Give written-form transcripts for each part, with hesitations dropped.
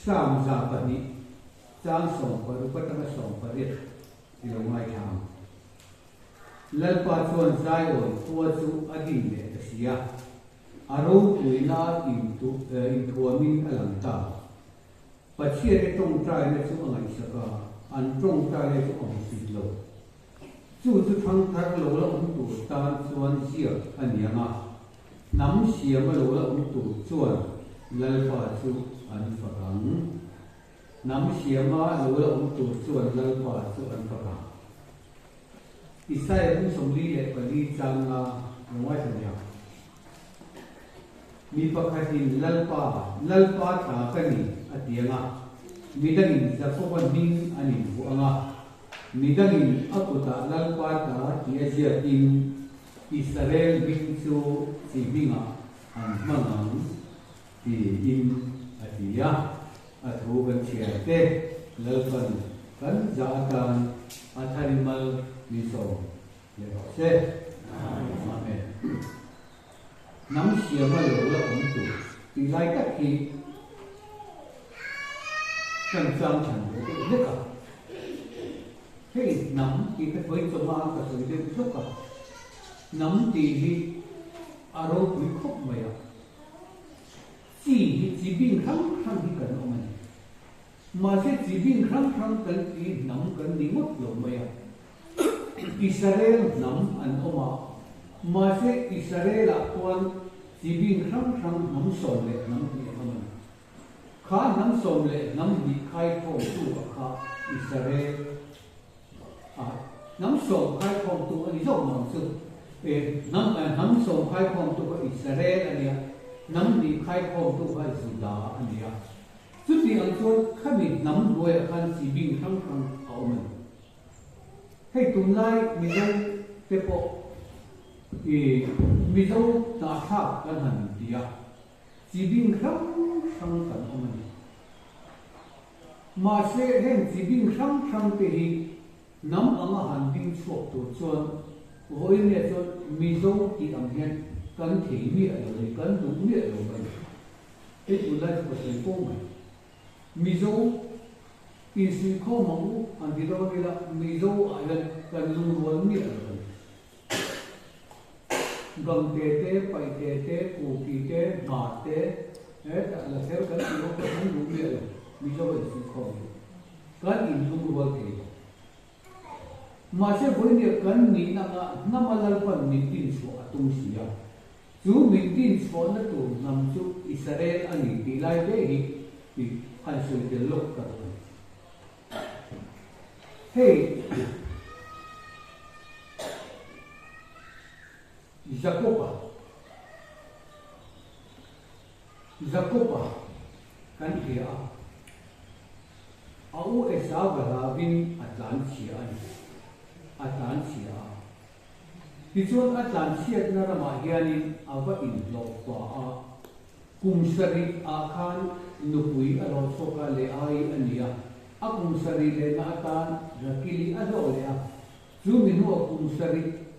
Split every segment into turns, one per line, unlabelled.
sam za pani chang song paru patama song parit ilongai tham lalpa chuan zai on tua chu adin le asia aro tuina in thuamin alanta pachia te tong trai le chu angai saka an tong trai le chu ong si lo chu thang thar lo la tu tan chuan sia anianga nam sia ma lo la tu chuan lalpa chu an fakang nam sia ma lo la tu chuan lalpa chu an fakang isai hung somli le pali changa ngoi thanya mi pakhatin lalpa ta kani atianga midangin zafoban ning ani buanga midangin akuta lalpa ta tiasia in Israel bingsu sibinga an mangang ti in atia athuban chiate lalpan kan zaatan atharimal miso se amen nam sia ma lo la ong tu ti lai ka ki kan sang chan de ka hey nam ki ka thoi to ma ka so de to ka nam ti hi aro kui khop ma ya chi hi chi bin khang khang hi kan ong ani ma se chi bin khang khang kan ti nam kan ni mot lo ma ya Israel nam an oma ma se Israel akwan sibing khang khang nam som le nam ni aman kha nam som le nam ni khai thong tu kha Israel nam som khai thong tu ani zo nam su nam som khai thong tu Israel ania nam ni khai thong tu kha Juda ania chu ti ang chon khami nam loi khan sibing khang khang aman hey tunai midang tepo midang ta tha kan han dia sibing khang khang kan amani ma se hen sibing khang khang te hi nam anga han ding chok to chon hoi ne chon midang ti am hen kan thei mi alo le kan du mi alo ba e tunai ko se ko mai midang isi ko mangu andiro nila mizo ayan kanlunguan niya gam tete pai tete kuki te mate la ser kan ilo ko han lu niya mizo isi ko kan inlunguan ke mase boy niya kan ni na namalal pan nitin so atung siya chu nitin so na tu nam chu Israel ani tilai de hi kansul de lok ka hey Zakopa kan dia au esa garavin Atlantia Tijuan Atlantia na rama hianin ava in lokwa kumsari akan nupui alo soka le ai ania akung sari le natan rakili ado le zuminu akung sari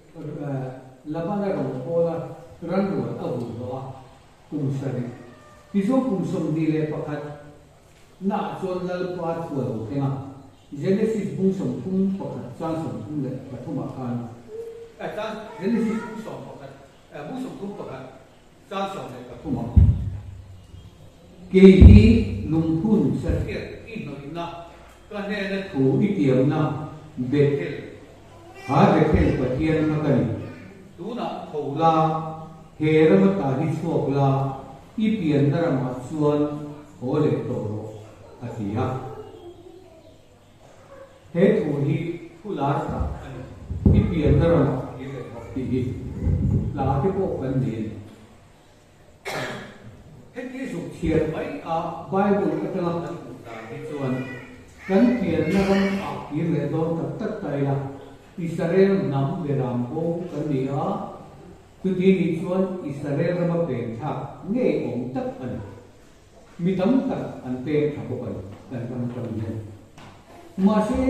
labana ro pola ranwa abu do kung sari tiso kung som dile pakat na chon lal pat ko tenga Genesis kung som kung pakat chan som kung le pathuma kan Genesis kung som pakat kung som kung pakat chan som le pathuma ke hi lungphun sarket inoina kanena thu itiamna Bethel Bethel patian makani tuna thola heramata hi chokla ipian darama chuan hole toro atia he thu hi fulasa ipian darama hi la ke po pandin he ki su thian mai Bible atala ta hi chuan kan pian na ram ki le don tak tai la Israel nam veram ko kan dia tu ti ni chuan Israel ram pe tha nge ong tak an mi tam tak an pe tha ko kan kan ni ma se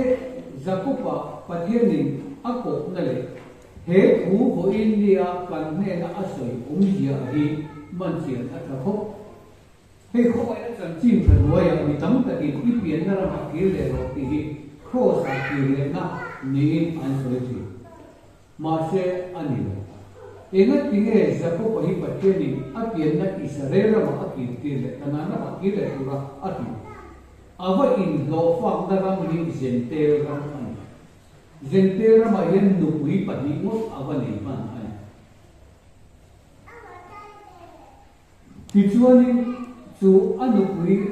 Zakopa pathianin akop na le he thu ko India kan ne na asoi dia hi man chian atha ho hei kho ai chan chin than wa ya mi tam ta ki pi pian na ma ki le ro ti hi cross a ki le na ni an so le ti ma se ani lo enga tinge zapo pa hi patte ni a pian na Israel ra ma ki ti le na na ma ki le tura a ti ava in lo fa na ram ni zentel ram ani zentel ra ma yen nu pui pa ni mo ava ni man ani ti chuanin chu anupui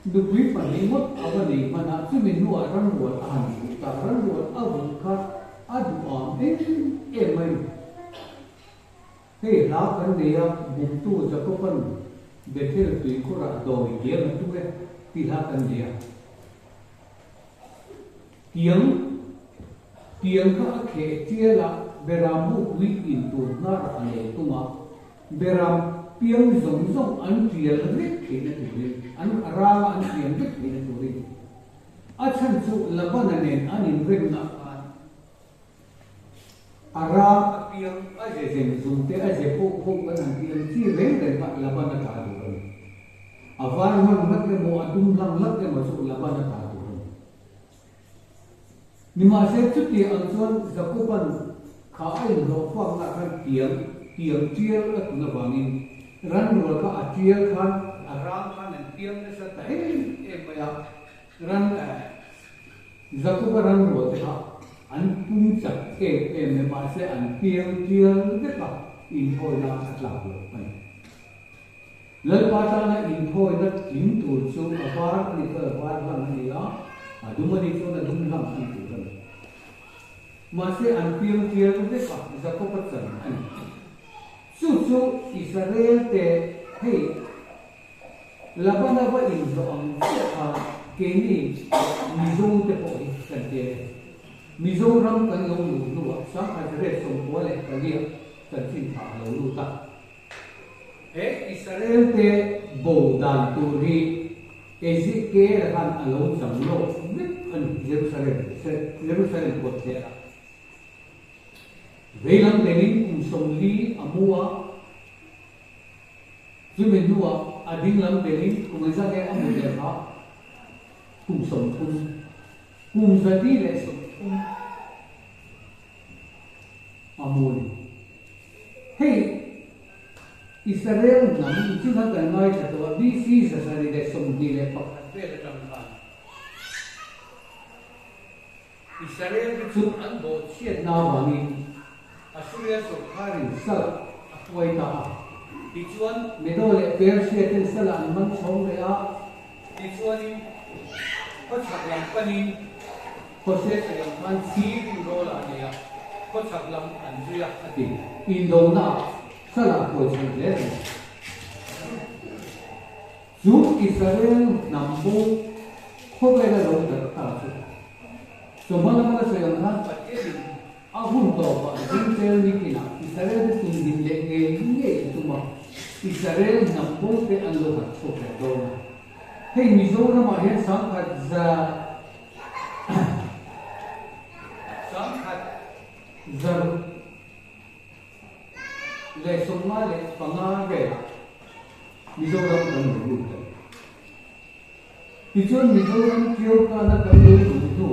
dupui pani mot avani mana chu min nu aran wal an ta ran wal avun kha adu am e mai he la kan dia buntu jakopan betel tui khora do ye na tu e ti la kan dia tiang ka khe tiela beramu wi in tu na ra le tuma beram piang zong zong an tiel rek ke na tu an ara an tiang rek ke na tu ri a chan chu labana nen an in rek na an ara piang a je zeng zum te a je po po kan an tiang chi reng reng ba labana ta du ri avar man mat ke mo adum lang lak ke ma chu labana ta du ri ni ma se chu ti an chuan zakupan kha ai lo fa na kan tiang tiel a tu na wangin ran rol ka atiel khan aram khan an tiam na sa ta e maya ran zakupa ran rol ta an pung chak e me ma se an tiel de ka in hoi na atla lo mai lal pa ta na in hoi na kim tu chu apar ni ka war lam ni la adumani chu na dum lam ni tu kan ma se an tiel de ka zakupa chan an chu Israel te hei labana ba in zo ang ha ke ni mizong te po kan te mizong ram kan lo lu lu sa ka re song po le ka lia kan tin tha lo lu ta he Israel te bo dan tu ri Ezekiel han alo jam lo mit an Jerusalem ko te Velam deling song li amua Jumenua ading lam deling kumeza ke amu de ha song zati le song amuli hey Israel nam chu na kan mai cha to BC sa sa le song di le pak ve le tam kan Israel chu an bo chiat na wangin Assyria so kharin sal akwai ta tichuan medole Persia ten sala an man chong le a tichuan ko chak lam pani ko se yang man si in rola ne ya ko chak lam an ria ati indona sala ko chong le zu Israel nambu ko ba la ro ta so mana sa yang han patin ahun to ba Israel ni kina Israel tin din le nge tuma Israel nambu te an lo ha so ka do hey Mizoram ma hen sang khat zar le somma le panga ge Mizoram kan lu ta Mizoram kyo ka na kan lu tu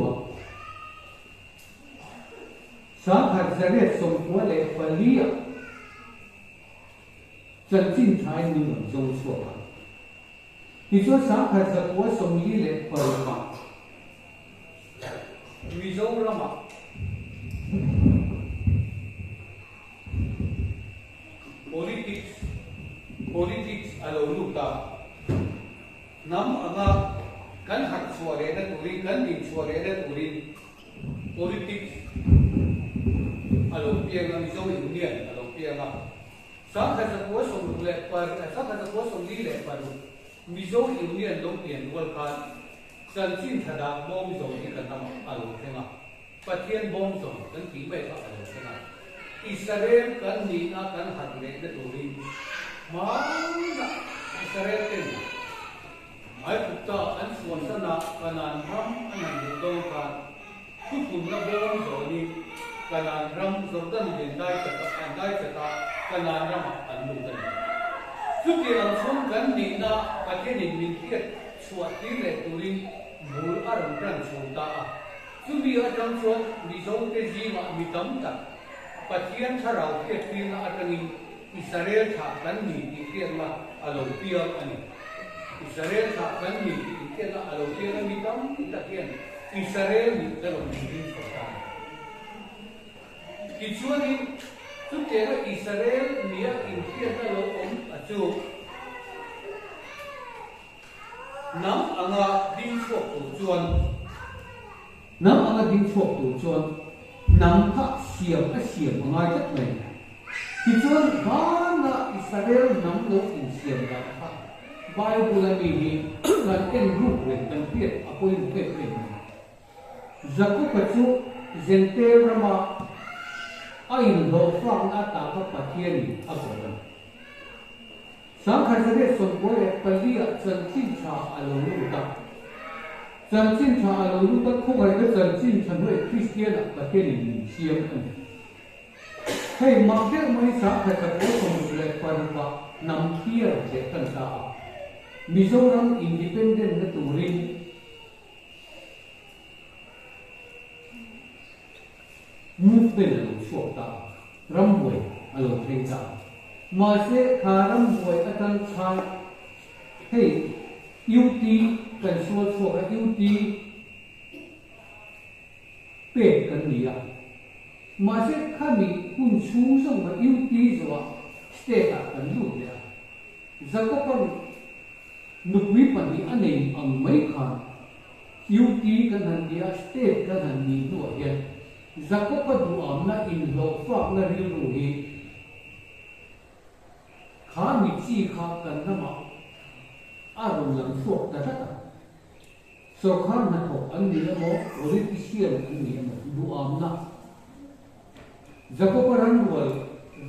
sang khat zare som ko le palia chân tin thái ni trong số thì cho sáng khai ra của sông lý lệ bờ mặt vì dấu ra mặt politics alo lúc ta nắm anga kan hak suare da turi kan in suare da turi politics alo piang ang dấu indian alo piang ang sáng khai ra của sông lệ bờ sáng khai ra của sông lý lệ bờ Mizo Union long tiền world card san chin thada bom zong ni kan nam alo thenga pathian bom zong kan ti me ka alo thenga Israel kan ni na kan hat le de tori ma na Israel ten ai putta an suan sana kanan ram anan do ka ku pun na bom zong ni kanan ram jordan den dai ta kanan ram an lu tan chút tiền làm xuống gần đi na cái cái này mình thiệt chuột tí lệ tụi mình muốn ăn rong rong xuống ta chút đi ăn rong xuống đi xuống cái gì mà bị tấm ta cái thiên thà rau cái thiên là ăn rong Israel thà gần đi cái thiên là alo pier anh Israel thà gần đi cái thiên là alo pier là bị tấm cái thiên Israel bị cái lòng đi xuống ta cái chuột đi chút tiền là Israel nia in thiên là lo ở chỗ nắm anga din chuộc tổ chuan nắm anga din chuộc tổ chuan nắm khắc xiêm anga chất này thì chuan na Israel nắm lo in xiêm là khắc Bible là gì là cái group về cần thiết apoi cái Jacob kacu zente rama ain lo fang na ta ka pathian akoran sang khazare son boy palia chanchin cha alo ta chanchin cha alo ta khong ai ka chanchin chan noi Christian pathian ni siam an hey ma ke mai sa kha ka ko son le parwa nam khia je kan sa Mizoram independent na turin movement alo suak ta ramway alo theng ta ma se kha ramway atan chai hey UT kan suak UT pe kan ni ya ma se kha mi kun chu song ma UT zo state kan lu ya zakopon nukwi pani anei ang mai khan UT kan han dia state kan han ni no ya Jacob du amna in lo fa na ril ru hi kha mi chi kha kan na ma aron lam suak ta ta so khan na ko an ni mo ori ti siam an ni mo du amna Jacob ran wal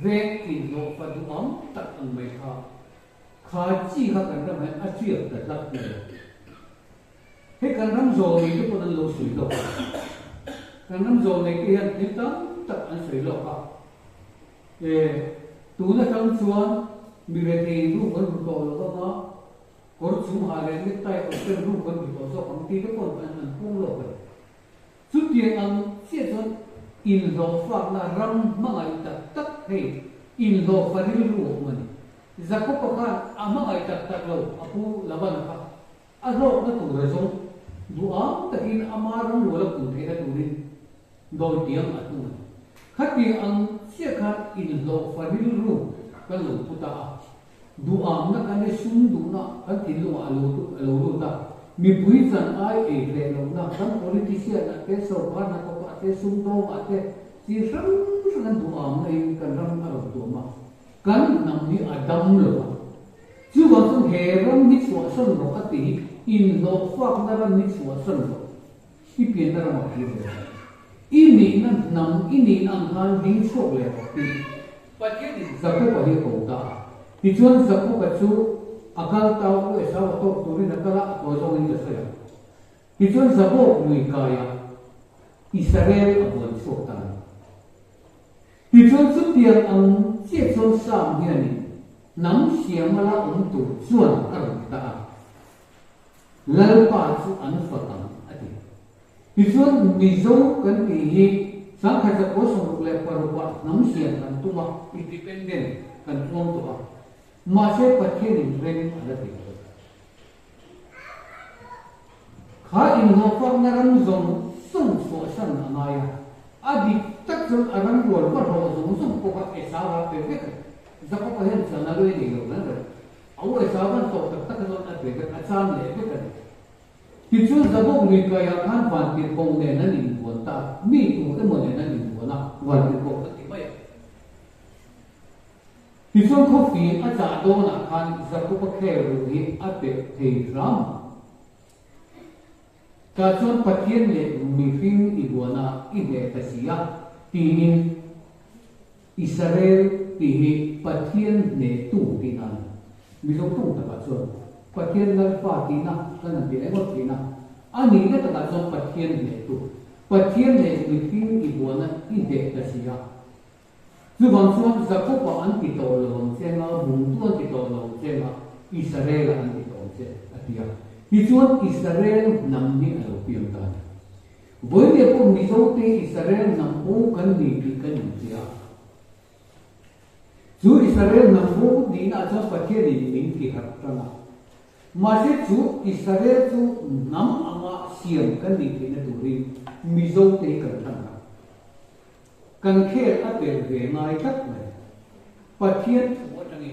ve in lo fa du am tak an mai kha chi kha kan na ma a chi ta tak ne he kan ram zo ni ko nan lo sui do kan nam zo này kia thì tấm tập anh sấy lọ à, tú na trong chuan bị về thì lúc vẫn bị tội lo đó, có chú hà lên cái tay ở trên lúc vẫn bị tội do công ty các con anh không lọ vậy, chút tiền anh chia cho in lo phát là ram mà ai tập tắc hay in lo phát đi luôn mình, giờ có cái mà ai tập tắc rồi, aku laban apa, lo nó tụi rồi xong, dua tak in amaran wala pun thế là tụi đi đôi tiếng ở tu khách đi ăn chia khát in lo phải đi ru cái lỗ puta du am na cái sum du na cái tin lo alo ta mi bui chan ai e le lo na kan politician na ke so ba na ko ate sum do ate si ram sang du am na in kan ram aro tu ma kan nam ni adam lo chu wa sung he ram ni chwa san ro ati in lo fa na ram ni chwa san ro si pi na ram ki ini nam ini ang han ding sok le ti pathian di zapo pa hi ko ta ti chuan zapo ka chu akal tau ko esa to tu ri nakala ko zo ni sa ya ti chuan zapo nui ka ya Israel abon sok ta ti chuan chu tiang ang che chuan sam hi ni nam siam mala tu chuan ar ta lal pa chu an fa ta Isun mizo kan tihi sang kata kosong le parupa nam sian kan tuma independent kan tuang tua masih pathian in training ada tiga kha in ho pak naram zong sung so san anaya adi tak zong aram gol pa ho zong sung ko ka esawa pe pe zakop pa hen san alo ni lo na au esawa to tak tak zong at pe ka acham le pe ka thì chú giáo người coi là khán hoàn tiền công này nó nhìn của ta mi tụ cái món này nó nhìn của nó hoàn tiền công nó thì mấy thì chú không phí ở trả đô là khán giáo có khe rồi ở bề thầy ram cả chú phát hiện lệ mi phim ibuana ide tasia tinin Israel tihi phát hiện lệ tu tinan mi không tu ta cả chú pathian lal fa tina kan bi ai ngot tina ani le ta zo pathian le tu pathian le mi fin i bona i de ta sia chu bang chuan Jacob an ti to lo chenga bung tu an ti to lo chenga Israel an ti to che atia ti chuan Israel nam ni alo piam ta voi le po mi zo te Israel nam po kan ni ti kan ni tia chu Israel nam po di na cha pathe ni min ki hat tana ma se chu Israel chu nam anga siam kan ni ti na tu ri mi zo te kan tana kan khe a te ve ngai tak mai pathian wa tangi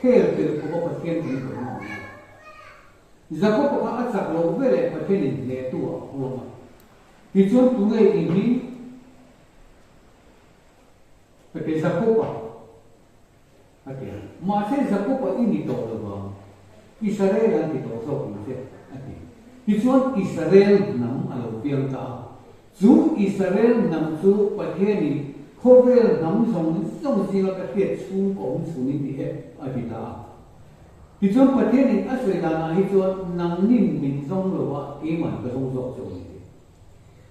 khe te ko pathian ni ko ma Jacob ka a chak lo ve le pathian ni le tu a ko ma ti chuan tu ngai i ni pe Jacob ate ma se Jacob i ni to lo ba Israel an ti to so ni se ate ti chuan Israel nam alo piang ta chu Israel nam chu pathian ni khovel nam song singa ka the chu ong chu ni ti e adita ti chuan pathian ni asoi la na hi chuan nang nin min song lo wa ke man ka song zo ni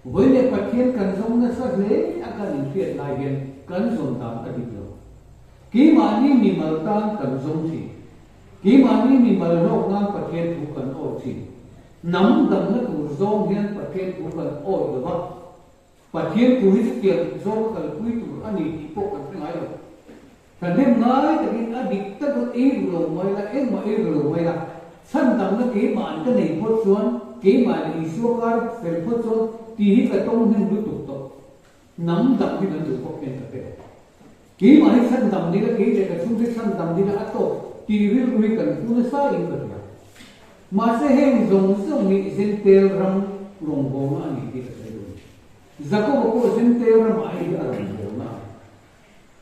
voi le pathian kan song na sa le akan in fiat lai gen kan song tam adito ke ma ni mi mal tan kan song si ke ma ni mi mal lo ngang pathian thu kan o si nam dam na tu zong hian pathian thu kan o lo ba pathian tu hi tiang zong kal pui tu ani ti po kan ngai lo kan hem ngai ta in adik ta ko e lo mai la e ma e lo mai la san dam na ke ma an ta nei phot chuan ke ma ni so kar fel phot chuan ti hi ka tong hin du tu to nam dam hi nan du ko ken ta pe ke ma hi san dam ni la ke le ka chung se san dam ni la ato ti ril ri kan pu na sa in ka ya ma se hem zong zong ni zen tel ram rong bo ma ni ti ka Jacob ko zentel ram ai aram bona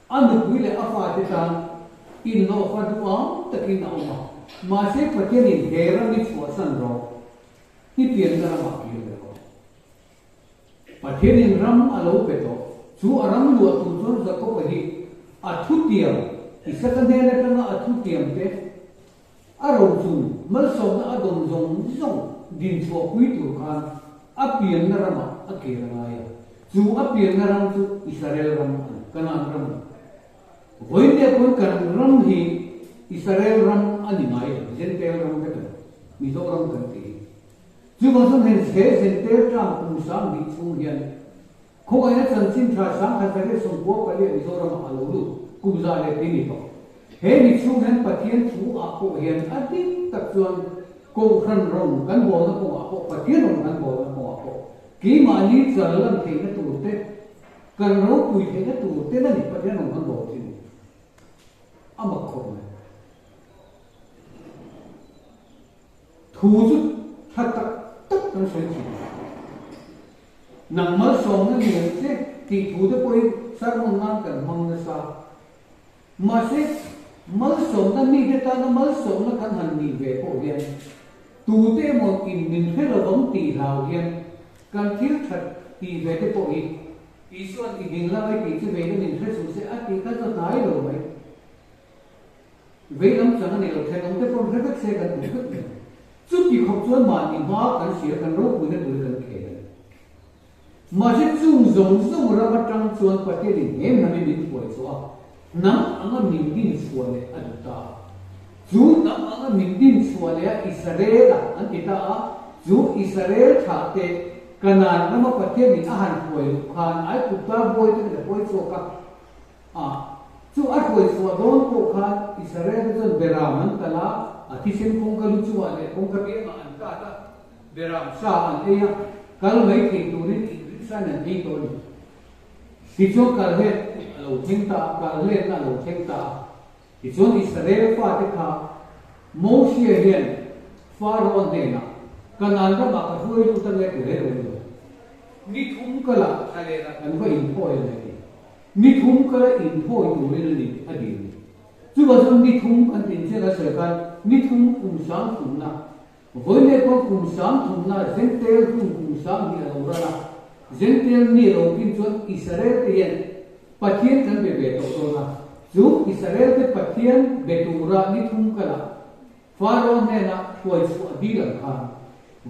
anu kuile afa te ta in no fa du am takin oma ma se pathian in hera ni chwa san ro ni pian da ma ki le ro pathian in ram alo pe to chu aram lu tu chon Jacob hi athu tiam isakan de na tanga athu tiam te aro chu mal so na adon zong din chwa pui tu khan apian na rama akira ya chu apian na ram chu Israel ram kanan ram voi te kon kan ram hi Israel ram ani mai zentel ram ka mi zo ram kan ti chu ma sun hen se zentel tram kum sam ni chu hian ko ai chan chin tha sang kha se song bo ka le mi zo ram alo lu kum za le ti ni to he ni chu hen pathian chu a ko hian adik tak chuan ko khan rom kan bo na ko a ko pathian rom kan bo na ko a ko ki ma ni chalan the na tu te kan ro pui the na tu te na ni pathian rom kan bo ti ama ko na thu chu tha tak tak kan se chi nang ma song na ni se ti thu de poi sar mon nan kan mang na sa ma se mal song na ni de ta na mal song na kan han ni ve ko hian tu te mo in min he lo bom ti lau hian kan thil that ti ve te po hi isuan ti ding la vai ti che ve min he su se a ti ka to dai lo mai ve lam chang ni lo the long te pon he se kan tu chu ti khop chuan ma ni ma kan sia kan ro pu ne du kan ke ma se chung zong ra ba tang chuan pa te din hem na mi min poi so a nam anga min din suan le adta chu nam anga min din suan le Israel an kita a chu Israel tha te kanan nama pathe ni a han poi khan ai ku ta boy te poi so ka a chu a poi so don ko khan Israel chu beram an tala athisin kong ka lu chu ale kong ka be ma an ka ta beram sa an e ya kal mai thi tu ri sa nan ei to ni ti chu kal he lo thing ta kal le na lo thing ta ti chu Israel fa te kha Moshe hian Pharaoh ne na kanan ka ma ka hui lu ta le ke le lo ni thum kala ale na kan ko in phoi le ni thum kala in phoi tu le ni adi chu ba so ni thum an tin che la se kan ni thum sang thum na voi le ko sang thum na zentel kum sang ni lo ra la zentel ni lo kin chuan Israel te yen pathian kan be be to na chu Israel te pathian be tu ra ni thum kala Pharaoh ne na phoi su adi la kha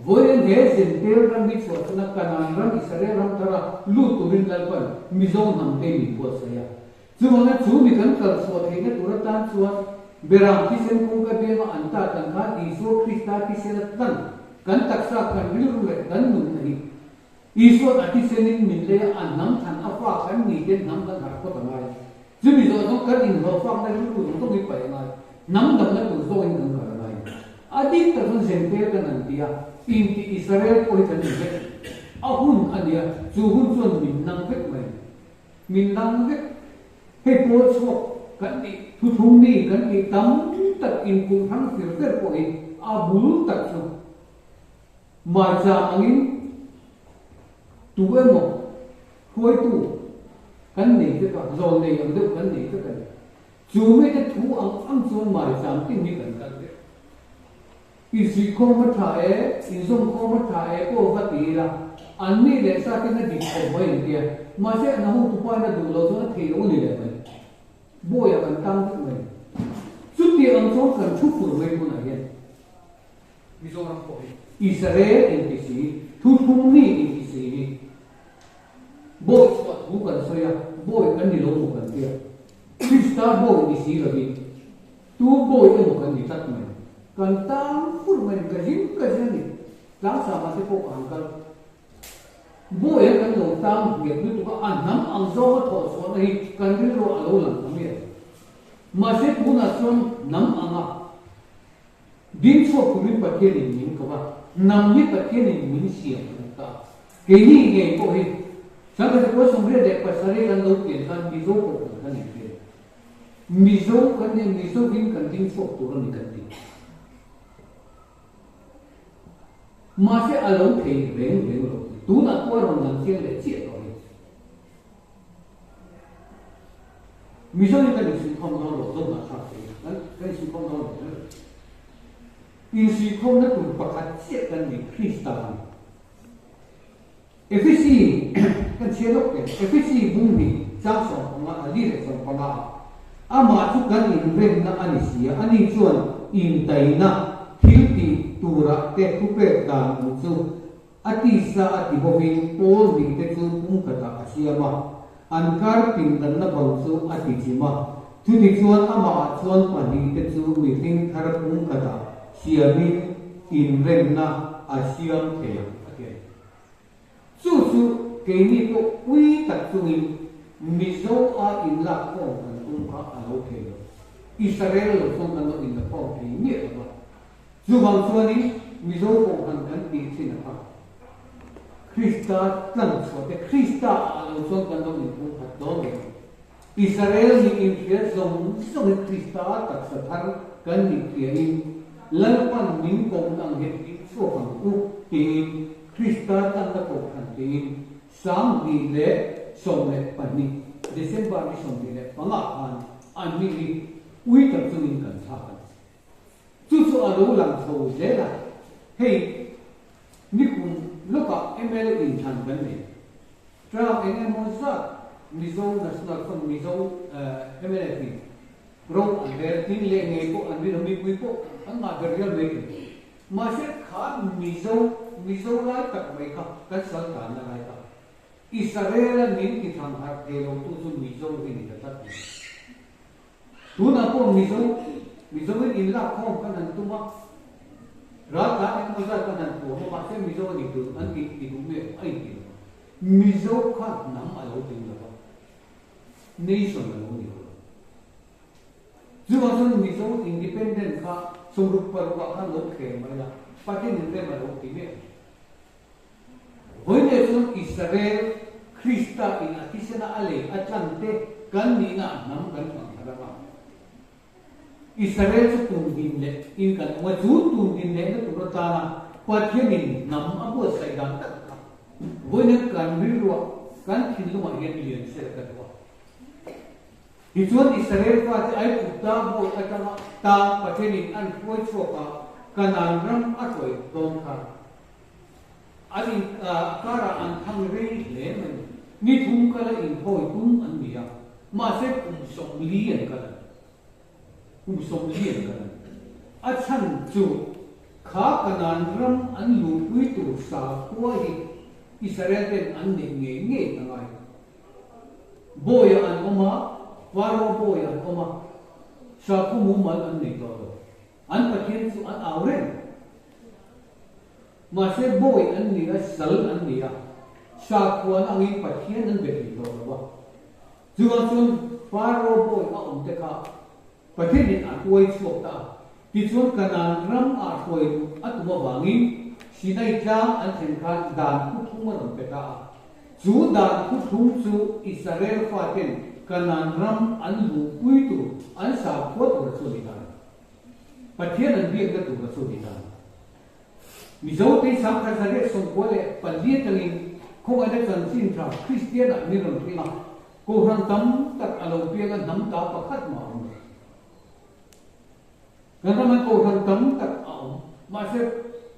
voi ne zentel ram ni chu na kanan ram Israel ram thara lu tu rin lal pan mi zo nam te mi po sa ya Cuma na cumi kan kalsuat hina turatan suat beram kisen kung kabema anta tangka Isu Krista kiselatan kan taksa kan bilurule kan nunnahi Isu ati senin minle annam than afa kan ni den nam kan harko tangai cumi zo no kan in lo fang na lu to mi pai ngai nam dam na tu zo in kan karai adik ta zon sente kan antia inti Israel ko kan ni ahun adia zuhun zon min nang vek mai min nang vek hay bố số cái gì thu thung đi cái gì tắm tật in cùng thắng phiền phết của ấy bún tật số mà giờ anh tu em một khối tu cái này cái rồi này làm được cái này cái chú mấy cái thú ăn xuống mà giờ tin như cái đấy ý sĩ không mất thải ý dung không mất thải cô vật gì là anh này để sao cái này đi không mấy kia mà sẽ nó không tụi nó đủ lâu cho nó thì nó này đấy bôi ở phần tăng của mình chút tiền ông số cần chút của mình cũng là hiện ví dụ là hội Israel in cái gì thu thung ni in cái gì bôi cho thú cần xoay bôi cái gì lâu một cần kia Krista bôi cái gì là gì tu bôi cái một cần gì tắt mình cần tăng của mình cái gì này đáng sao mà sẽ có ăn cần bôi cái đầu tam việc như tụi ăn nắm ăn rau thọ số này cần cái rau alo làm cái gì mà sẽ cũng là xuân nắm ăn à đến số của mình bật kia thì mình có ba nằm nhất bật kia thì mình xỉa ta cái gì cái có gì sáng cái có xong rồi đẹp bật sari cần đầu tiên cần ví dụ của cái này kia ví dụ cái cần đến số của nó cần đi mà sẽ alo thì về rồi tú là qua rồi làm riêng để chuyện rồi ví dụ như cái sự không lo rồi là sao thế cái sự không lo rồi in sự không nó tụt bạc hạt chuyện cái gì Krista Ephesus cái chuyện đó cái Ephesus bung đi giáo sống của nó đi để sống của nó mà chúc cái in bên nó anh ấy chuẩn in tay na thiếu đi tu ra cái tu bê đàn một số atisa ati bovin pol ni te chu pum kata asiama ankar pindan na bangsu ati jima thu ti chuan ama chuan pani te chu mi thing thar pum kata siami in ren na asiam the ake chu ke ni to ui tak chu in mizo a in la ko kan tum kha alo the Israel lo so kan in la ko ke ni ba chu bang chuan ni mizo ko kan ti sin na Krista tlang so te Krista alo so kan do ni pu hat do Israel ni in kia zong Krista tak sa thar kan ni kia in lalpan ning kong ang het in so kan u tin Krista tan da ko kan tin sam di le som le pani December ni som di le panga an an ni ui tak chung in kan tha kan chu alo lang tho je la hey ni kun look at ML in Tanzania. Travel in Mozart, Mizo National Fund, Mizo MLF. Grow and their thing laying a book and with a big people, and not the real making. Masset Khan, Mizo like that make up, that's all done like that. Israel and Ninki from her tail to Mizo in the Tati. Tuna po Mizo in La Concan and Tuma. Rata yang mula kanan tu, macam mizo ni tu, nanti itu me, ayi mizo kan nam alo tinggal, nation alo ni. Jadi mizo independent ka, sumber perubahan lokal mana, pasti nanti alo tinggal. Hoy tu Israel, Krista in atisena ale, Atlante kan ni na nam kan pangkarama. Israel sa tungin le in kan wajud tungin le na turata patyanin nam abo sa idang takka boyne kan rilwa kan khilwa yen million se katwa ituan Israel pa ay putta bo atama ta patyanin an foi choka kananram atoi dongka ani kara an thangre le man ni thumkala in hoi tum an mia ma se kum somli an kala som lian kan achan chu kha kanan ram an lu pui tu sa kwa hi Israel ten an ne nge tangai boya an oma Faro boy an oma sa ku mu mal an nei to an pathian chu an auren ma se boy an ni a sal an ni a sa ku an angi pathian an be to wa chuan chun Faro boy a te kha pathian in an oi chuak ta ti chuan kanan ram a khoi atuma wangi sinai tlang an then khan dan ku thum ron pe ta chu dan ku thum chu Israel faten kanan ram an lu pui tu an sa khot ra chu ni ta pathian an biak da tu ra chu ni ta mi zo te sam kha sa le som ko le palie tangin khong ada chan sin tra Christian a ni ron ri ma ko ran tam tak alo pia kan nam ta pakhat ma kan man ko ran tam tak a ma se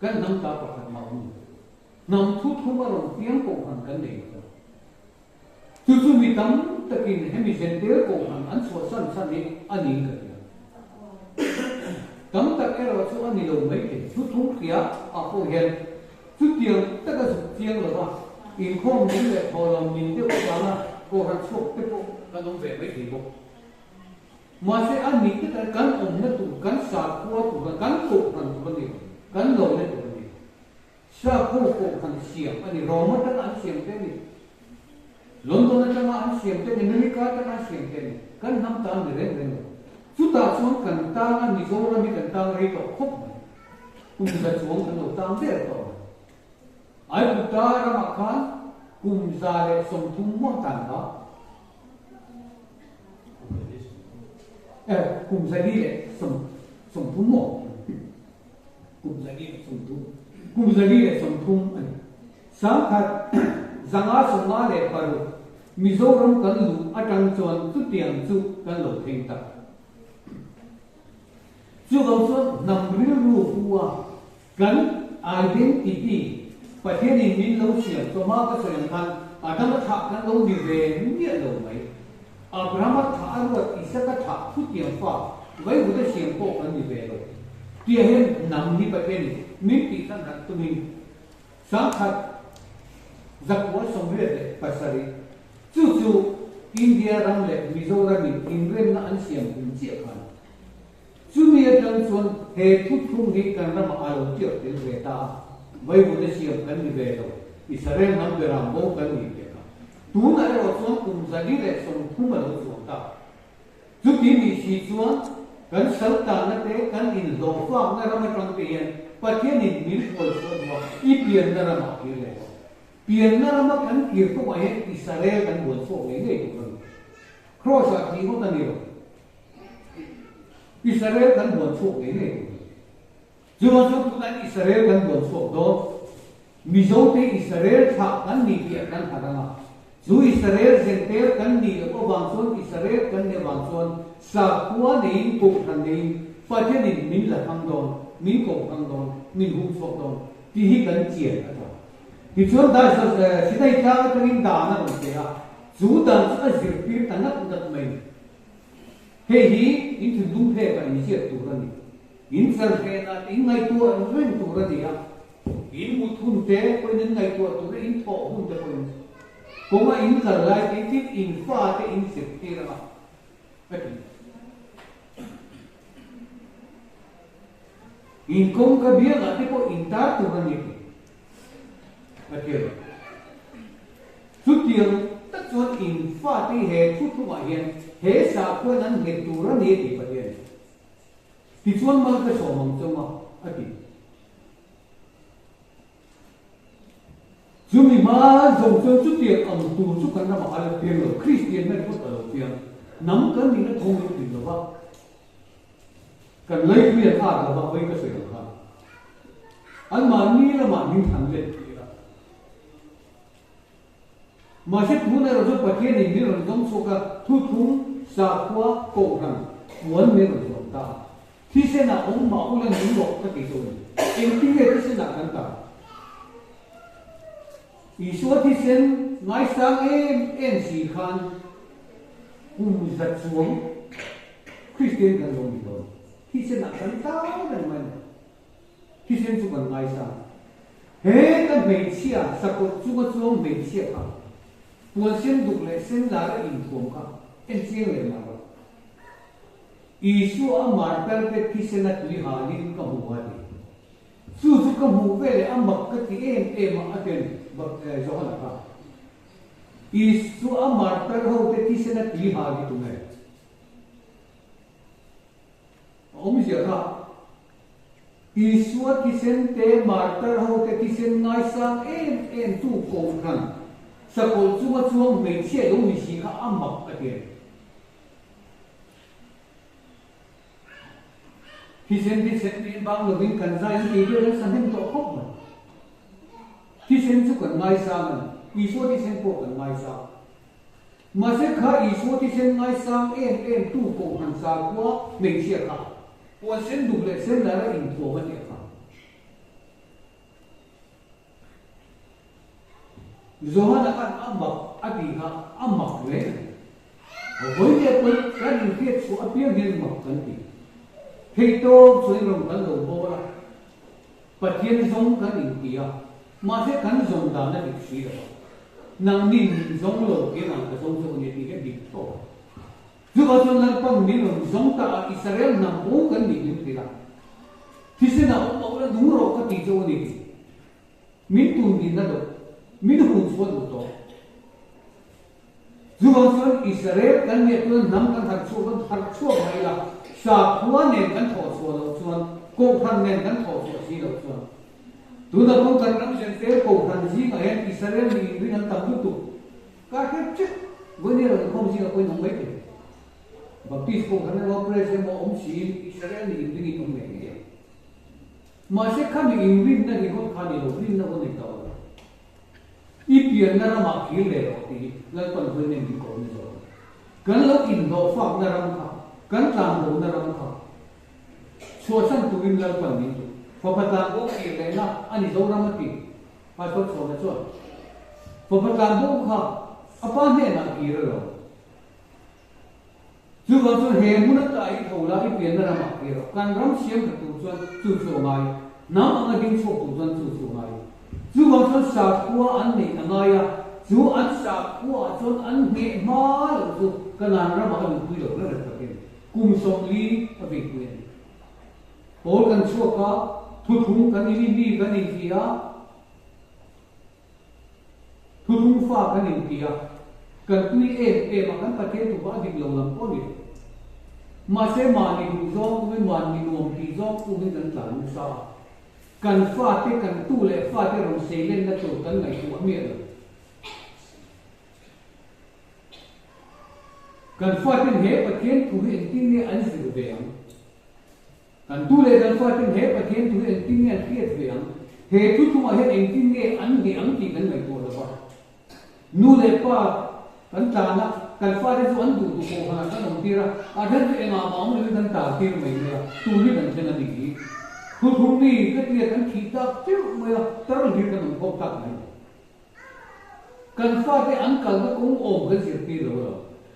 kan nam ta pakhat ma nam thu thu ma ron piang ko han kan nei chu mi tam takin hemi sentel ko han an so san san ni ani ka ya tam tak ero chu ani lo mai ke chu thu khia a ko hen chu tiang ta ka su tiang lo ba in khom ni le tholam min de ko la ko han chok te ko kan dong ve mai ki bo ma se ani ke ta kan om na tu kan sa ko tu kan ko han ko ni kan lo ne tu ni sa ko han siam ani roma ta an siam te ni London na tama an siam te ni America ta an siam te ni kan nam ta ni ren ren chu ta chuan kan ta na mi zo ra mi kan ta rei to khop kum sa chuan kan lo ta de to ai ku ta ra ma khan kum za le som thum mo tan da kum za li le som thum mo kum za li le som thum kum za li le som thum ani sam khat zanga songa le paru Mizoram kan lu atang chuan chu tiang chu kan lo theng ta chu gam chuan nam ri ru huwa kan identity pathian in min lo siam to ma ka soyang khan adam tha kan lo ni ve ni lo mai Abraham tha arwat Isaac tha chu tiang fa vai bu da siam ko kan ni ve lo tia hen nam ni pathian min ti san rat tu min sang khat zakwa somre pasari chu India ram le Mizoram in rem na an siam kun chi khan chu mi atang chuan he thu thu ni kan ram alo chi til ve ta vai bu de siam kan ni ve lo Israel nam be ram bo kan ni ve ka tu na ro chuan kum zali le som thu ma lo chuan ta chu ti mi si chuan kan sal ta na te kan in lo fa na ram tang te yan pathian in min pol chuan wa I pian na ram ki le pian na ram kan kir ko ai Israel kan bol so le ngai tu cross a ki ho ta ni ro Israel kan bol so le ngai tu jo so tu kan Israel kan bol so do mi zo te Israel tha kan ni ki kan haranga zu Israel zentel kan ni ko bang son Israel kan ne bang son sa kwa nei ko than nei pathian in min la hang don min ko hang don min hu so don ti hi kan chia ta thì chúng ta sẽ đây ta cái linh đạo nó cũng thế à chủ động sẽ diệt biến ta nó cũng được mình thế thì in thường đúng thế và in diệt tu ra đi in giờ thế là in ngày tua in tu ra đi à in một thun thế coi nên ngày tua tu ra in thọ hun thế coi cũng mà in giờ lại cái tiếp in pha thế in diệt thế là vậy in công cái biết là thế có in ta tu ra đi okay chút tiền tất chuột in pha ti he chút thu mà hiện he sa ko nan he tu ra ni ti pa hiện ti chuan ma ka so mong choma ati chumi ma zong chuan chút tiền am tu chu kan na ma ala tiền lo Christian na ko ta lo tiền nam kan ni na thong ni ti lo ba kan lấy quyền tha ka ba với cái sự ha an ma ni la ma ni thang le mà sẽ thu này rồi cho bậc kia thì biết rồi giống số cả thu thúng sa qua cổ rằng muốn biết rồi chúng ta thì sẽ là ông mẫu lên những độ các kỳ rồi em tí thì sẽ là căn cả ý số thì sẽ ngay sáng em chỉ khan cùng giật xuống Christian cần dùng rồi thì sẽ là căn cả lần mình thì sẽ chụp bằng ngay sáng hết các bệnh chia sạc của chúng ta xuống bệnh chia cả Buồn xin đục lệ xin là cái in cuồng cả en chiang le ma Isu a martar te kisena tuli halin ka huwadi su ka mu vele a makkati em aten zohana ka Isu a martar ho te kisena tuli hali tume Om jaka Isu a kisen te martar ho te kisen ngai sang em tu kong kan sa ko chuma chuang me che lo mi si ka amak aten Kisen di set ni bang lo bin kan zai ni de san hem to khop ma Kisen chu kan ngai sang Isu kisen ko kan ngai sang ma se kha Isu kisen ngai sang em tu kong kan sa kwa me che ka wa sen du le sen la ra in to ma ne ka Zohana kan amak adiha amak le Hoi le pun kan fiat su apiang hin mak kan ti Hei to suy rong kan lo bo la Patien zong kan in tia Ma se kan zong da na dik si la Nang nin zong lo ke nang ka zong zong ni ti ke dik to Zuba zong nang pang nin zong ta a Israel nang o kan ni dik ti la Kisi na o ma ula nung ro ka ti zo ni ti Min tun din na do Min hun suwa do to Zuba zong Israel kan ni tu nang kan har chuwa mai la Sa kuwa nen kan thọ suwa lo chuan Ko khan nen kan thọ suwa si lo chuan Tu na kong kan ram sen te ko khan si ka hen Israel ni rin ang tam tu Ka ke chik Gwen ni kong si ka koi nang mai te Baptist ko khan na presen mo om si Israel ni rin itong mai te Ma se khan ni rin na ni kong khan ni lo rin na ko ni tao Ipian na rama ki le ro ti Lalpan kwen ni ko ni zo Kan lo in do fak na ram ka Kan tang ho na ram ka So san tu in lalpan ni tu Papatan ko ki le na ani zo ram ti Pa so so na so Papatan ko ka apa ne na ki ro Ju ba so he mu na ta I tho la I pian na ram ki ro Kan ram siam ka tu so tu so mai Na ang ding so tu so mai Ju ba so sa kwa an ni angaya Ju an sa kwa so an he ma lo tu Kanan ram ka lu lo na ra ka Kum song li a vi kuen Paul kan chua ka Thu thung kan ni kan in kia Thu thung fa kan in kia Kan tui ma kan pake tu ba dik lo lam ko ni Ma se ma ni du zong Wen wan ni nuam ki zong Tu ni kan tlan sa Kan fa te kan tu le fa te rong se len na tu kan ngai tu amir Kan fatin he patien tu he tin ne an se veang kan tu le kan fatin he patien tu he tin ne an kiet veang he tu ma he en tin ne an he ang ti kan mai to la ba nu le pa kan ta na kan fa de an du ko ha kan on tira a than te nga ma mu kan ta ti mai le tu ni kan chen ani ki tu thum ni ka ti kan thi ta tiu mai tar ni kan ko ta mai kan fa de an kal na kong om kan sir ti lo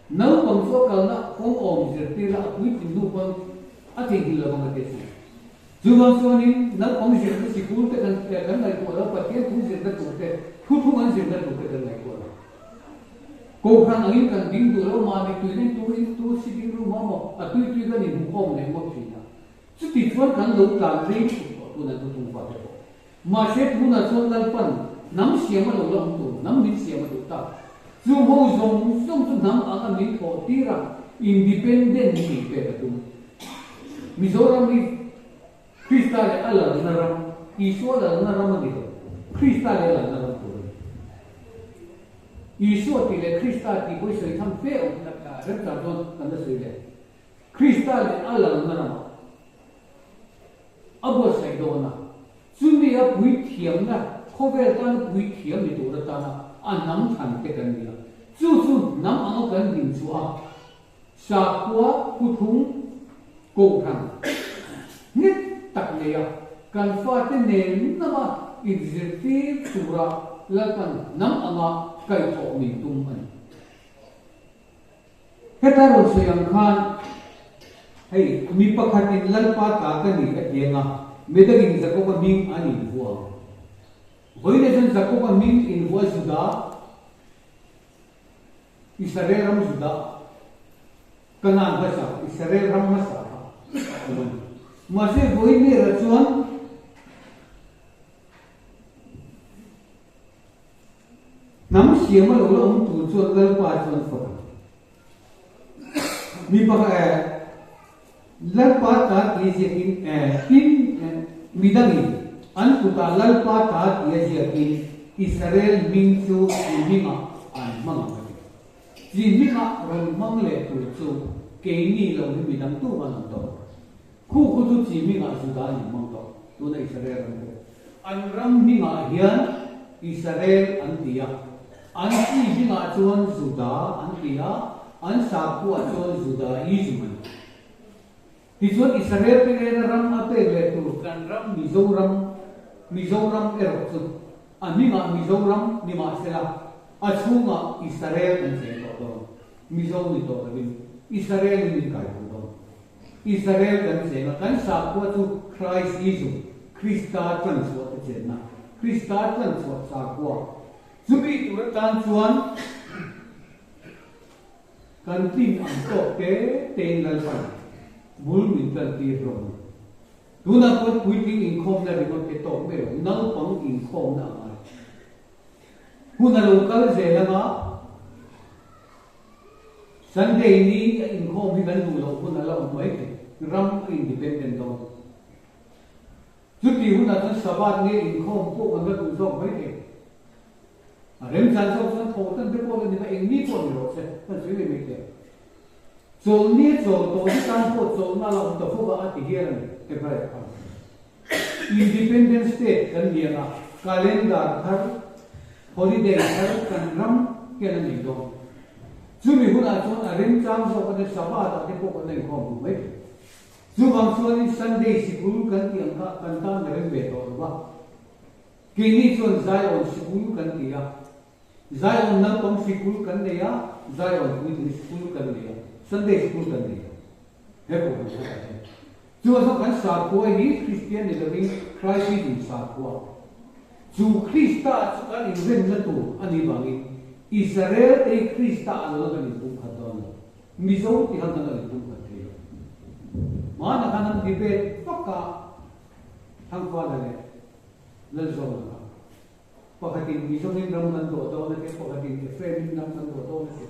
Nau pang so kal na kong om zir ti la apui tin nu pang ati hila mga tesi. Zubang so ni nau pang zir na si kulte kan nai ko la patien tu zir na tulte thu an zir na tulte kan nai ko la. Ko khan angin kan ding du lo ma ni tu si ding ru ma mo atui tui kan ni mu kom ne mo chi na. Chu ti chuan kan lo tlan rei tu na tu tung fa ko. Ma se tu na chuan lan pan nam siam lo lo tu nam ni siam lo ta. Zu ho zong tu nam ang amin ko tira independent ni pe tu Mizoram ni Krista le ala naram Isu ala naram ni to Krista le ala naram tu Isu ti le Krista ti boi sei tham fe o na ka ren ta don kan sei le Krista le ala naram abo sei do na Zumi a bui thiam na khovel tan bui thiam ni tu ra ta na Anam than te kan dia chu nam ang kan din chu a sa kwa pu thung ko than nit tak le ya kan fa te ne na ma exerti tura la kan nam anga kai tho mi tum an hetaro se yang khan hei mi pakhatin lan pa ta ka ni ka yenga medagin zako ka ming ani huwa Hoy na zako ka ming in huwa Juda Israel ram Juda Kanan bahasa Israel ram bahasa masih boleh ni racuan namun siapa lalu tujuan lalpa tuan foto ni pakai lalpa tat iajiakin midangi an puta lalpa tat iajiakin Israel mingsu minga an mga chỉ biết họ rồi mong lệ của chủ cái ni là cái mình đang tu mà làm đó khu khu tu chỉ biết họ chủ đạo những mong đó tu này Israel anh ram biết họ hiền Israel anh tia anh chỉ biết họ chọn chủ đạo anh tia anh sắp qua chọn chủ đạo Israel thì chọn Israel cái này ram apa lệ tu kan ram Mizoram erok tu anh biết họ Mizoram ni mà sẽ là Achunga Israel and say to Mizo ni to Israel ni kai to Israel kan say kan sa ko to Christ Jesus Christa transfer te na Christa transfer sa ko subi tu tan chuan kan tin ang to ke ten dal pa bul min tal ti ro tu na ko puiting in khom na ri ko te to me nang pang in khom na huna local zelanga Sunday ni in khom hi kan du lo huna la mai ram independent do chuti huna tan sabat ni in khom po kan du zo mai ke rem san so san tho tan te po ni ma eng ni po ni ro se tan sui ni ke so ni so to ni tan po so na la to fo ba ati hian te pare independent state kan ni na calendar thar holiday har kan ram ke na ni do chu mi huna chon a rem chang so ka sabha ta te ko nei khom mai chu bang so ni Sunday school kan ti ang ka kan ta na rem be to ba ki ni chon Zion school kan ti ya Zion na pom school kan ne ya Zion ni school kan ne ya Sunday school kan ne ya he ko chu so kan sa ko ni Christian ni living Christ in sa ko chu Krista chu kan in na tu ani bangi Israel e Krista alo kan in tu khadon mizo ti han kan in tu khadhe ma na kan debate pakka hang kwa la le lal zo na pakatin mizo ni ram nan do na ke pakatin Ephraim nam nan do na ke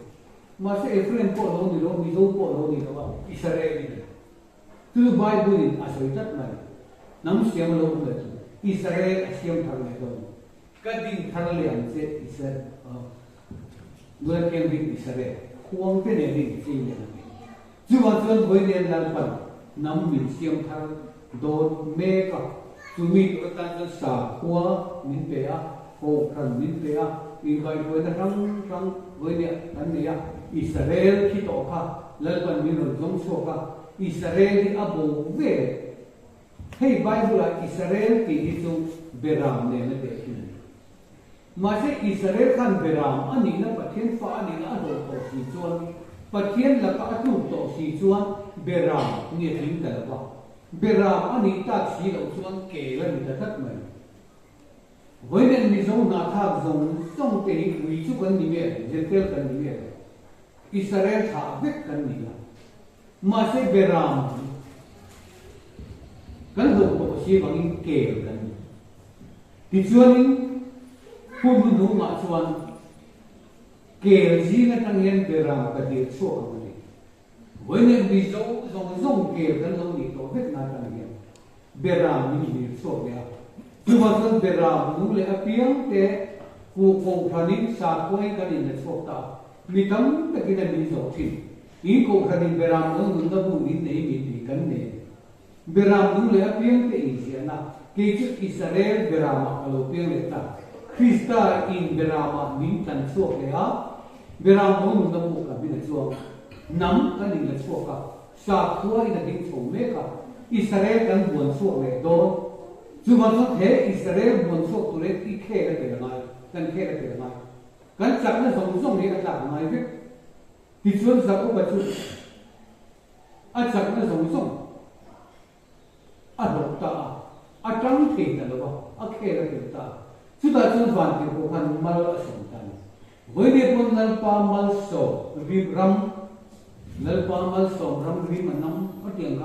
ma se Ephraim po lo ni lo mizo po lo ni ba Israel ni tu Bible ni asoi tat mai nam siam lo na tu Israel asiam thar le do kadin thar le an se Israel dua ken bi Israel khuang pe ne ni chi ne chu wa chon boi ne dal pan nam min siam thar do me ka tu mi to tan tan sa khua min pe a ko kan min pe a in bai boi na rang boi ne an ne ya Israel ki to kha lal pan min ro jong so ka Israel ni abo ve hey Bible Israel ki hi chu beram ne na te ki ma se Israel kan beram ani na pathian fa ani na ro to si chuan pathian la ka tu to si chuan beram ni thing ta ba beram ani ta si lo chuan ke la ni ta that mai voi nen mi zo na tha zong song te hi wi chu kan ni me jetel kan ni me Israel tha vek kan ni la ma se beram kan ho ko si bangin ke kan ti chuan pun nu ma chuan ke ji na tang yen beram ka de chu ka ni voi ne bi zo zong ke kan lo ni to vet na tang yen beram ni ni so ya tu ma chuan beram nu le apiang te ku ko phanin sa koi kan in so ta mi tam ta ki na mi zo thin in ko khanin beram nu na bu ni nei mi ti kan ne beram nu le apiang te in sia na ke chu Israel beram alo piang le ta Krista in berama min tan chuak le a beram nu na bu ka bin chuak nam kan in la chuak ka sa khua in a ding chom me ka Israel kan buan chuak le do chu ma chu the Israel buan chuak tu le ti khe la te ngai kan khe la te ngai kan chak na song song ni ka ta ngai ve ti chuan sa ko ba chu a chak na song song a dok ta a tang the ta lo ba a khe la te ta chu ta chu van ti ko khan mal a song tan voi ne pon nan pa mal so vi ram lalpa mal som ram ri manam atiang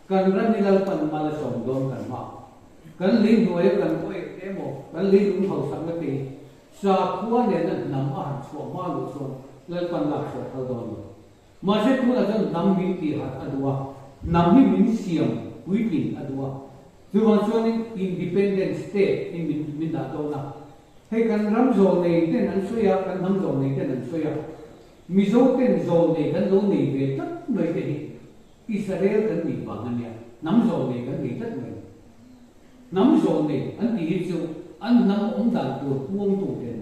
kan ran ni lalpan mal som dom kan ma kan lin nuai kan koi emo kan lin lung hau sang te sa khuwa ne nan nam a so ma lu so lalpan la so hal don ma se tu la jan nam bi ti hat adwa nam hi min siam weekly adwa tu wan so ni independent state in min da do na hay kan ram zo nei ten an suya kan nam zo nei ten an suya mi zo ten zo nei kan lo nei ve tat noi te hi Israel kan ni ba ngan ya nam zo nei kan ni tat noi nam zo nei an ti chu an nam om dan tu puang tu ten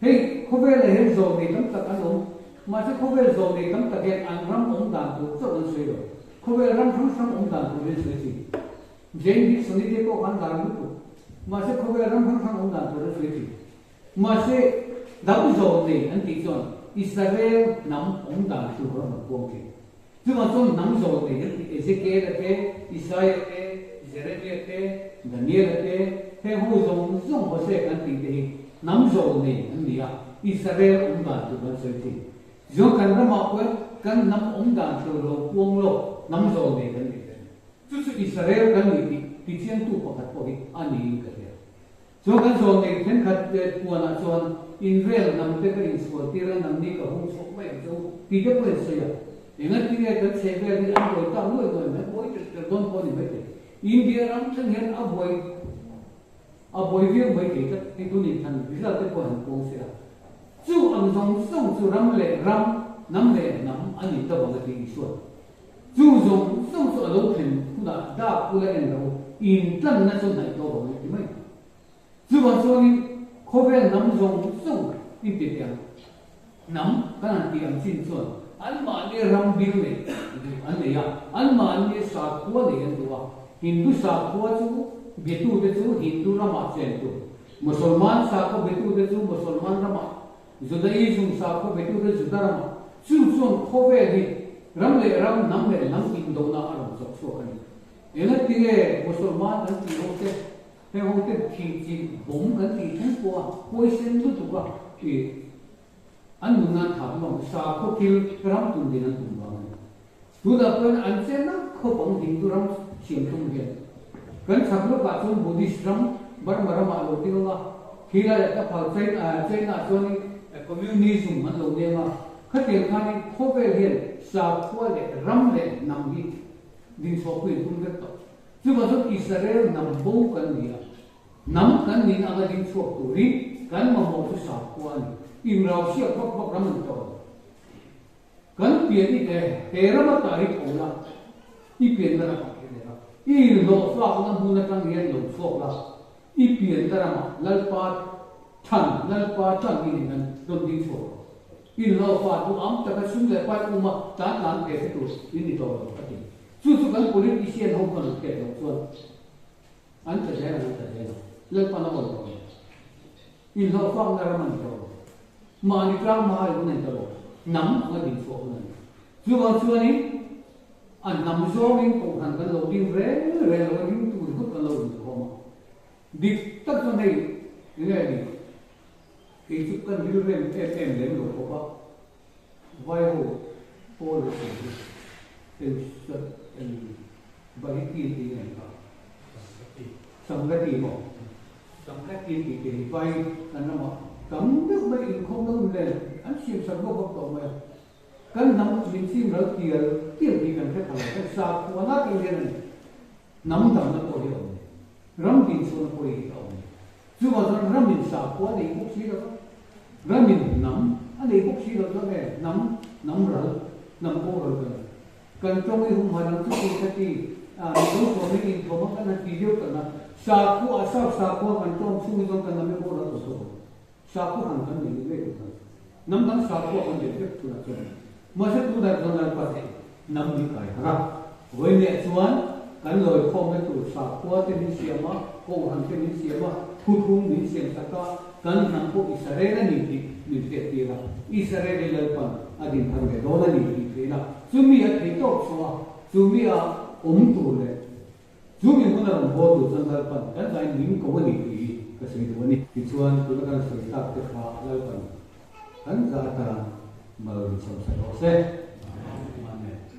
hey khovel he zo nei tam tak an om ma se khovel zo nei tam tak an ram om dan tu zo an suy rồi khovel ram sam om dan tu le suy si jeng bi suni de ko kan dan tu mà sẽ không phải làm phăng ông đàn tôi rất phê phì mà sẽ đau dầu thì anh chị chọn Israel nắm ông đàn tôi rất là quan trọng chứ mà chọn nắm dầu thì Ezekiel là thế Isaiah là thế Jeremiah là thế Daniel là thế thế hồi dùng họ sẽ anh chị thì nắm dầu thì anh đi à Israel ông đàn tôi rất phê phì do cần ra mà quên cần nắm ông đàn tôi lo quan lo nắm dầu thì anh đi chứ Israel cần đi thì chiến tu có thật có anh đi cái gì cho cái số này thêm khát buồn là cho Israel nằm trên cái số tiền nằm đi cả hông số mấy số thì cái vấn đề gì thì ngay khi cái xe về thì anh rồi tao nuôi rồi mấy bối từ đông có gì vậy India lắm chẳng hạn à bối viên mấy cái tôi nhìn thành ví dụ cái quan công sự chú anh dùng dùng chú ram nắm lệ nắm anh đi tao bằng cái gì số chú dùng chú ở đâu thì cũng đã cũng là anh đâu in tân nó trong này đâu rồi thì mấy chú bảo cho đi khó về nắm dùng in tiền tiền nắm cái này tiền xin xuân anh mà đi ram bill này anh này à anh mà anh đi sát qua này anh tu à Hindu sát qua chú biết tu để chú Hindu ram à chuyện tu Musliman sát qua biết tu để chú Musliman ram à Judaism sát qua biết tu để Juda ram à chú xuân khó về đi ram lệ nắm in đâu na ram sọc sọc anh Ela tiye Musliman kan ti hote he hote ki bom kan ti thang kwa poison tu tu ka ki an nungan tham long sa ko kil ram tun din an tun ba tu da pen an chen na ko bom Hindu ram sim tum ge kan thak lo ka chun Buddhist ram bar ma lo ti la khila ya ka phal chen na choni communism man lo ne ma khatil khani kho ve hian sa khwa le ram le nam hi din so kuin tum vet to chu ma so Israel nam bo kan ni nam kan ni aga din so tu ri kan ma mo su sa kwa ni im rau sia bak ram to kan pie ni te ra ma ta ri ko la I pien da ka ke ra I lo fa ko na bu na kan ye lo so la I pien da ma lal pa than ni nan don din so I lo fa tu am ta ka sum le pa ku ma ta lan ke tu ni to ati chú kan politician hong kan ke do chuan an ta jai le pa na mo in lo fang na man to ma ni tlang ma hai ne to nam ma din fo na chú wa chu ni an nam zo min ko kan kan lo din re lo din tu ku kan lo din ko ma dik tak so nei ni ki chu kan bil re em le lo ko ba vai ho po lo bagi kiri yang kau, sangat ibu kiri baik karena mak kamu baik kau tahu le, ansih sangat kau tahu me, kan nam minsim ral tiar kan kita kalau sah kuana kiri ni, nam tam nak kau hilang, ram tin sun kau hilang, cuma ram min sah kuana ibu sih dah, ram min nam, ada ibu sih dah tu nam ral, nam kau ral kan. Kan trong cái hùng hoàn chúng tôi thì nếu có những cái có cái video cái là sa khu kan trong suy trong cái làm cái đó rồi sa khu hàng kan những cái đó năm tháng sa khu kan những cái đó rồi mà sẽ tu đạt trong lần phải năm đi cái ha với nhẹ chuan kan lời không cái tu sa khu cái mình xem mà cô hàng cái mình xem mà thu mình xem tất cả kan năm cô Israel là những cái gì là Israel là phần adin thằng cái đó là những cái là Zumi at ito so Zumi tu le Zumi mo na ron bodo san dalpan kan dai ning ko ni ki kasi do ni kichuan tu kan sa tak te kha lalpan kan za ta mal so sa se